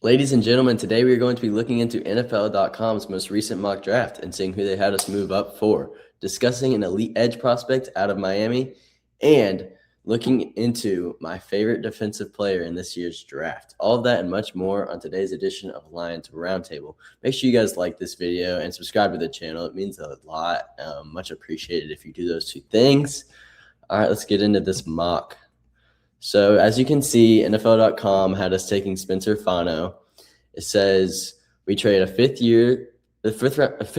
Ladies and gentlemen, today we are going to be looking into NFL.com's most recent mock draft and seeing who they had us move up for, discussing an elite edge prospect out of Miami, and looking into my favorite defensive player in this year's draft. All of that and much more on today's edition of Lions Roundtable. Make sure you guys like this video and subscribe to the channel. It means a lot. Much appreciated if you do those two things. All right, let's get into this mock. So as you can see, NFL.com had us taking Spencer Fano. It says we trade a fifth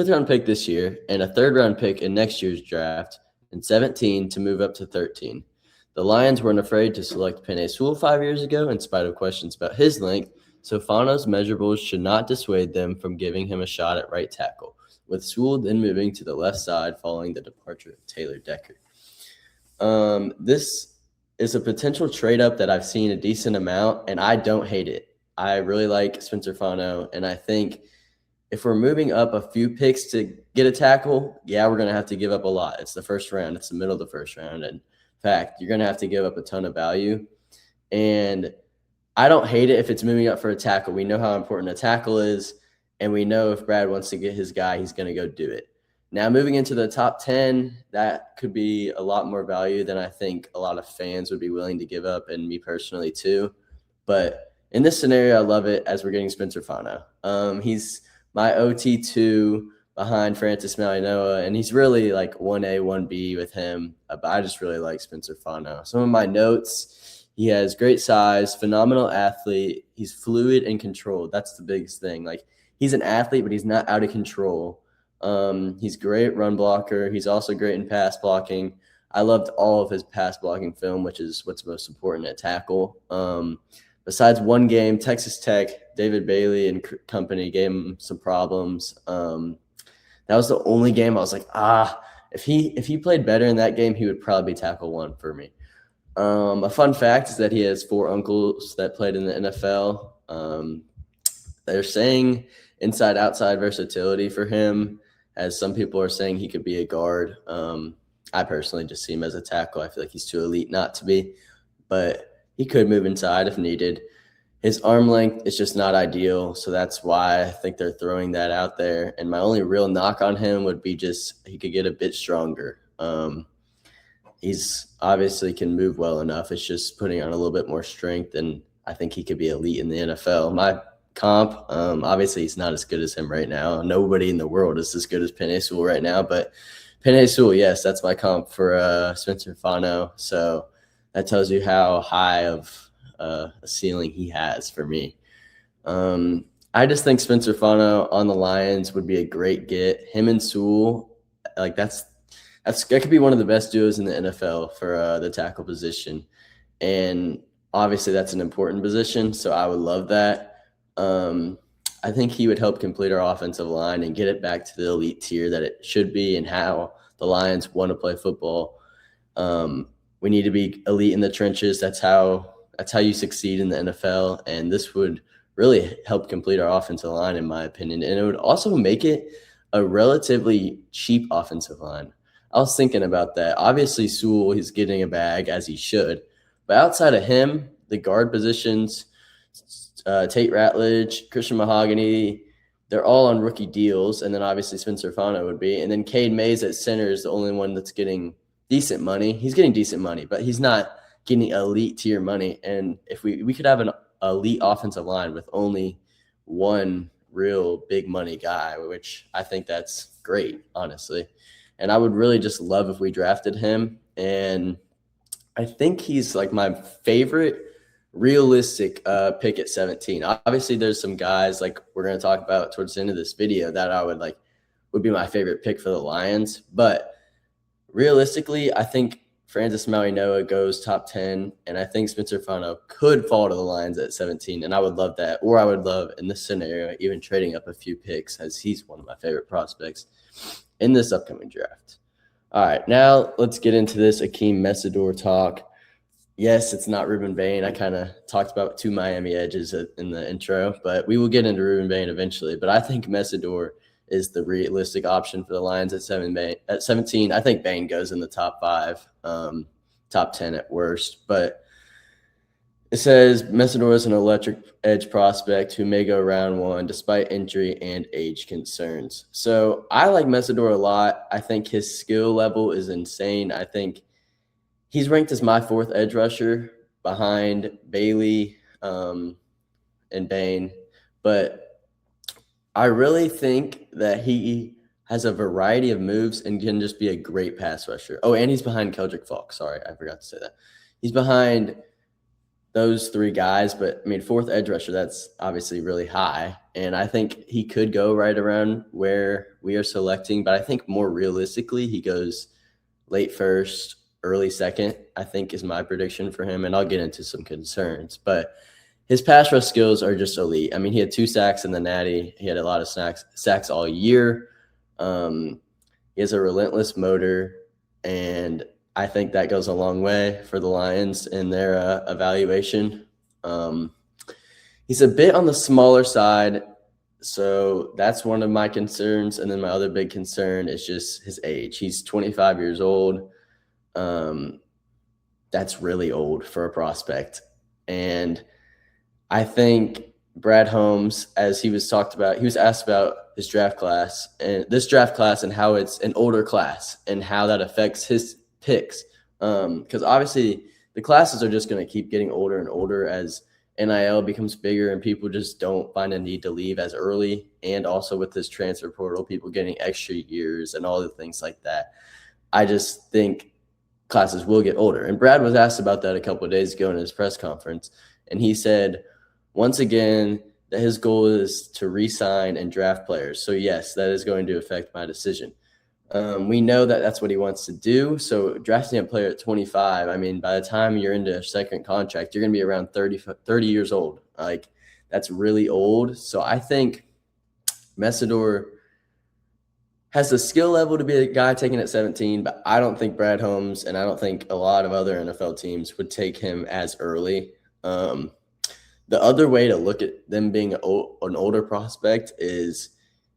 round pick this year and a third round pick in next year's draft in 17 to move up to 13. The Lions weren't afraid to select Penei Sewell 5 years ago in spite of questions about his length, so Fano's measurables should not dissuade them from giving him a shot at right tackle, with Sewell then moving to the left side following the departure of Taylor Decker. This is a potential trade-up that I've seen a decent amount, and I don't hate it. I really like Spencer Fano, and I think if we're moving up a few picks to get a tackle, yeah, we're going to have to give up a lot. It's the first round. It's the middle of the first round. And in fact, you're going to have to give up a ton of value. And I don't hate it if it's moving up for a tackle. We know how important a tackle is, and we know if Brad wants to get his guy, he's going to go do it. Now, moving into the top 10, that could be a lot more value than I think a lot of fans would be willing to give up, and me personally too. But in this scenario, I love it as we're getting Spencer Fano. He's my OT2 behind Francis Mauigoa, and he's really like 1A, 1B with him. But I just really like Spencer Fano. Some of my notes: he has great size, phenomenal athlete. He's fluid and controlled. That's the biggest thing. Like, he's an athlete, but he's not out of control. He's great run blocker. He's also great in pass blocking. I loved all of his pass blocking film, which is what's most important at tackle. Besides one game, Texas Tech, David Bailey and company gave him some problems. That was the only game I was like, if he played better in that game, he would probably be tackle one for me. A fun fact is that he has 4 uncles that played in the NFL. They're saying inside-outside versatility for him, as some people are saying he could be a guard. I personally just see him as a tackle. I feel like he's too elite not to be, but he could move inside if needed. His arm length is just not ideal, so that's why I think they're throwing that out there. And my only real knock on him would be just he could get a bit stronger. He's obviously can move well enough. It's just putting on a little bit more strength, and I think he could be elite in the NFL. My comp, obviously he's not as good as him right now. Nobody in the world is as good as Penei Sewell right now, but Penei Sewell, yes, that's my comp for Spencer Fano. So that tells you how high of a ceiling he has for me. I just think Spencer Fano on the Lions would be a great get. Him and Sewell, like that could be one of the best duos in the NFL for the tackle position. And obviously that's an important position, so I would love that. I think he would help complete our offensive line and get it back to the elite tier that it should be and how the Lions want to play football. We need to be elite in the trenches. That's how you succeed in the NFL, and this would really help complete our offensive line, in my opinion. And it would also make it a relatively cheap offensive line. I was thinking about that. Obviously, Sewell, he's getting a bag, as he should. But outside of him, the guard positions, Tate Ratledge, Christian Mahogany, they're all on rookie deals. And then obviously Spencer Fano would be. And then Cade Mays at center is the only one that's getting decent money. He's getting decent money, but he's not getting elite tier money. And if we could have an elite offensive line with only one real big money guy, which I think that's great, honestly. And I would really just love if we drafted him. And I think he's like my favorite realistic pick at 17. Obviously, there's some guys like we're going to talk about towards the end of this video that I would be my favorite pick for the Lions. But realistically, I think Francis Mauigoa goes top 10, and I think Spencer Fano could fall to the Lions at 17, and I would love that. Or I would love, in this scenario, even trading up a few picks, as he's one of my favorite prospects in this upcoming draft. All right, now let's get into this Akeem Mesidor talk. Yes, it's not Ruben Bain. I kind of talked about 2 Miami edges in the intro, but we will get into Ruben Bain eventually. But I think Mesidor is the realistic option for the Lions at 17. I think Bain goes in the top 5, top 10 at worst. But It says Messidor is an electric edge prospect who may go round one despite injury and age concerns. So I like Messidor a lot. I think his skill level is insane. I think he's ranked as my fourth edge rusher behind Bailey and Bain. But I really think that he has a variety of moves and can just be a great pass rusher. Oh, and he's behind Keldrick Falk. Sorry, I forgot to say that. He's behind those three guys, but I mean, fourth edge rusher, that's obviously really high. And I think he could go right around where we are selecting, but I think more realistically, he goes late first, early second, I think is my prediction for him. And I'll get into some concerns, but his pass rush skills are just elite. I mean, he had 2 sacks in the Natty. He had a lot of sacks all year. He has a relentless motor, and I think that goes a long way for the Lions in their evaluation. He's a bit on the smaller side, so that's one of my concerns. And then my other big concern is just his age. He's 25 years old. That's really old for a prospect. And I think Brad Holmes, as he was talked about, he was asked about his draft class and this draft class and how it's an older class and how that affects his picks. Because obviously the classes are just going to keep getting older and older as NIL becomes bigger and people just don't find a need to leave as early. And also with this transfer portal, people getting extra years and all the things like that. I just think classes will get older. And Brad was asked about that a couple of days ago in his press conference. And he said, once again, that his goal is to re-sign and draft players. So yes, that is going to affect my decision. We know that that's what he wants to do. So drafting a player at 25, I mean, by the time you're into a second contract, you're going to be around 30 years old. Like, that's really old. So I think Messidor has the skill level to be a guy taken at 17, but I don't think Brad Holmes and I don't think a lot of other NFL teams would take him as early. The other way to look at them being an older prospect is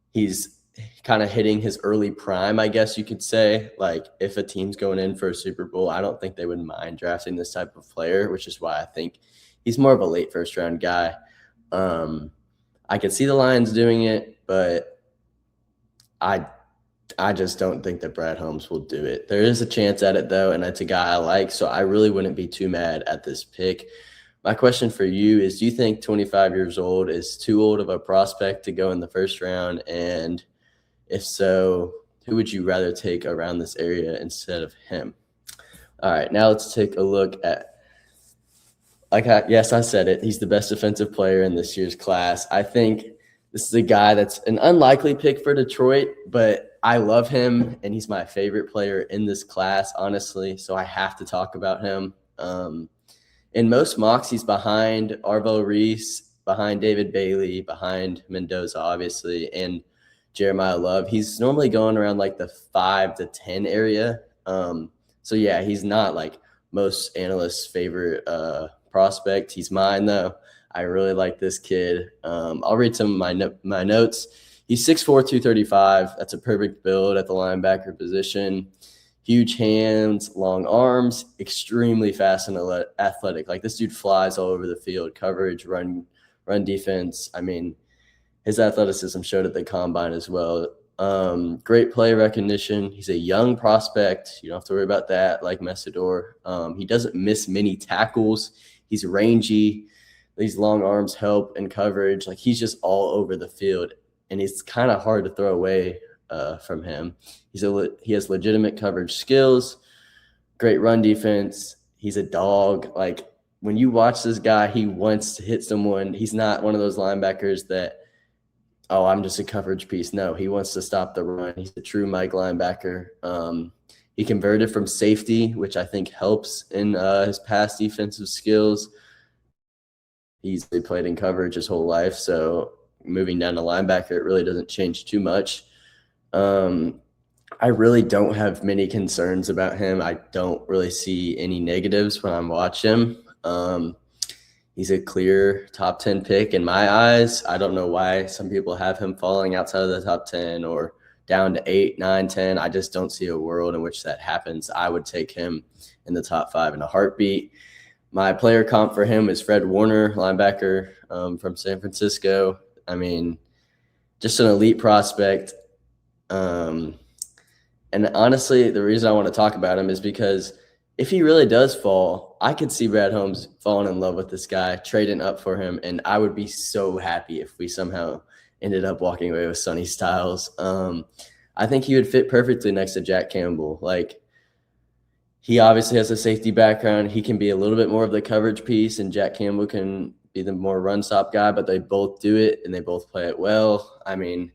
he's kind of hitting his early prime, I guess you could say. Like, if a team's going in for a Super Bowl, I don't think they would mind drafting this type of player, which is why I think he's more of a late first-round guy. I could see the Lions doing it, but I just don't think that Brad Holmes will do it. There is a chance at it, though, and it's a guy I like, so I really wouldn't be too mad at this pick. My question for you is, do you think 25 years old is too old of a prospect to go in the first round? And if so, who would you rather take around this area instead of him? All right, now let's take a look at, yes, I said it. He's the best defensive player in this year's class. I think this is a guy that's an unlikely pick for Detroit, but I love him, and he's my favorite player in this class, honestly, so I have to talk about him. In most mocks, he's behind Arvo Reese, behind David Bailey, behind Mendoza, obviously, and Jeremiah Love. He's normally going around like the 5 to 10 area. So, yeah, he's not like most analysts' favorite prospect. He's mine, though. I really like this kid. I'll read some of my notes. He's 6'4", 235. That's a perfect build at the linebacker position. Huge hands, long arms, extremely fast and athletic. Like, this dude flies all over the field. Coverage, run defense. I mean, his athleticism showed at the combine as well. Great play recognition. He's a young prospect. You don't have to worry about that, like Messidor. He doesn't miss many tackles. He's rangy. These long arms help in coverage. Like, he's just all over the field, and he's kind of hard to throw away from him. He has legitimate coverage skills, great run defense. He's a dog. Like, when you watch this guy, he wants to hit someone. He's not one of those linebackers that, oh, I'm just a coverage piece. No, he wants to stop the run. He's a true Mike linebacker. He converted from safety, which I think helps in his past defensive skills. He's played in coverage his whole life, so moving down to linebacker, it really doesn't change too much. I really don't have many concerns about him. I don't really see any negatives when I watch him. He's a clear top 10 pick in my eyes. I don't know why some people have him falling outside of the top 10 or down to 8, 9, 10. I just don't see a world in which that happens. I would take him in the top 5 in a heartbeat. My player comp for him is Fred Warner, linebacker from San Francisco. I mean, just an elite prospect. And honestly, the reason I want to talk about him is because if he really does fall, I could see Brad Holmes falling in love with this guy, trading up for him, and I would be so happy if we somehow ended up walking away with Sonny Styles. I think he would fit perfectly next to Jack Campbell. Like, he obviously has a safety background. He can be a little bit more of the coverage piece, and Jack Campbell can be the more run stop guy, but they both do it and they both play it well. I mean,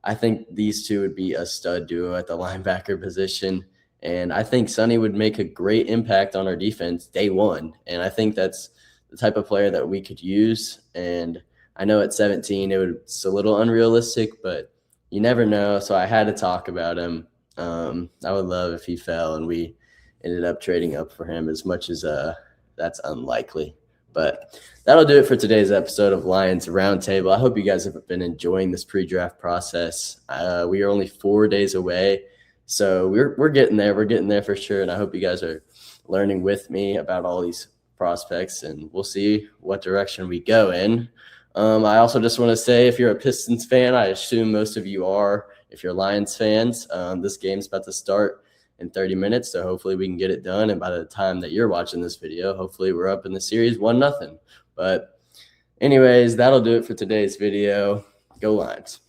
I think these two would be a stud duo at the linebacker position. And I think Sonny would make a great impact on our defense day one. And I think that's the type of player that we could use. And I know at 17, it's a little unrealistic, but you never know. So I had to talk about him. I would love if he fell and we ended up trading up for him, as much as that's unlikely. But that'll do it for today's episode of Lions Roundtable. I hope you guys have been enjoying this pre-draft process. We are only 4 days away, so we're getting there. We're getting there for sure, and I hope you guys are learning with me about all these prospects, and we'll see what direction we go in. I also just want to say, if you're a Pistons fan, I assume most of you are. If you're Lions fans, this game's about to start in 30 minutes, so hopefully we can get it done. And by the time that you're watching this video, hopefully we're up in the series 1-0. But anyways, that'll do it for today's video. Go Lions.